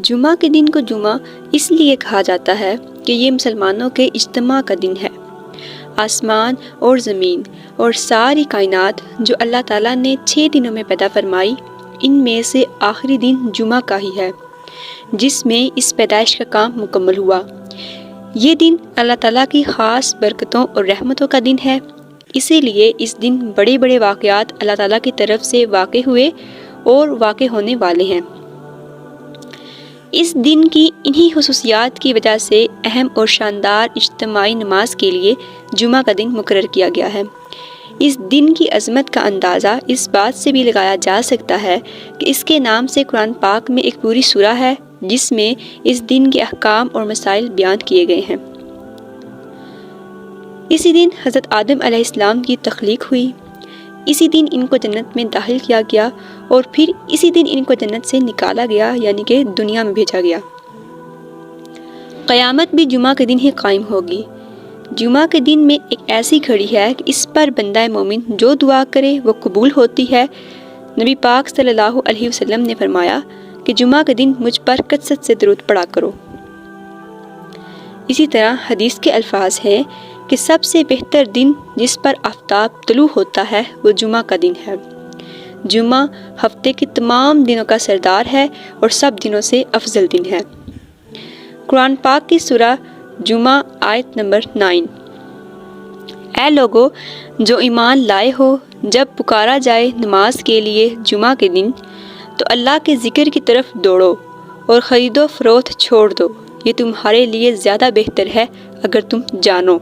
جمعہ کے دن کو جمعہ اس لیے کہا جاتا ہے کہ یہ مسلمانوں کے اجتماع کا دن ہے۔ آسمان اور زمین اور ساری کائنات جو اللہ تعالیٰ نے 6 دنوں میں پیدا فرمائی، ان میں سے آخری دن جمعہ کا ہی ہے جس میں اس پیدائش کا کام مکمل ہوا۔ یہ دن اللہ تعالیٰ کی خاص برکتوں اور رحمتوں کا دن ہے، اسی لیے اس دن بڑے بڑے واقعات اللہ تعالیٰ کی طرف سے واقع ہوئے اور واقع ہونے والے ہیں۔ اس دن کی انہی خصوصیات کی وجہ سے اہم اور شاندار اجتماعی نماز کے لیے جمعہ کا دن مقرر کیا گیا ہے۔ اس دن کی عظمت کا اندازہ اس بات سے بھی لگایا جا سکتا ہے کہ اس کے نام سے قرآن پاک میں ایک پوری سورہ ہے جس میں اس دن کے احکام اور مسائل بیان کیے گئے ہیں۔ اسی دن حضرت آدم علیہ السلام کی تخلیق ہوئی، اسی دن ان کو جنت میں داخل کیا گیا اور پھر اسی دن ان کو جنت سے نکالا گیا، یعنی کہ دنیا میں بھیجا گیا۔ قیامت بھی جمعہ کے دن ہی قائم ہوگی۔ جمعہ کے دن میں ایک ایسی گھڑی ہے کہ اس پر بندہ مومن جو دعا کرے وہ قبول ہوتی ہے۔ نبی پاک صلی اللہ علیہ وسلم نے فرمایا کہ جمعہ کے دن مجھ پر کثرت سے درود پڑھا کرو۔ اسی طرح حدیث کے الفاظ ہیں کہ سب سے بہتر دن جس پر آفتاب طلوع ہوتا ہے وہ جمعہ کا دن ہے۔ جمعہ ہفتے کے تمام دنوں کا سردار ہے اور سب دنوں سے افضل دن ہے۔ قرآن پاک کی سورہ جمعہ آیت نمبر 9: اے لوگو جو ایمان لائے ہو، جب پکارا جائے نماز کے لیے جمعہ کے دن تو اللہ کے ذکر کی طرف دوڑو اور خرید و فروخت چھوڑ دو، یہ تمہارے لیے زیادہ بہتر ہے اگر تم جانو۔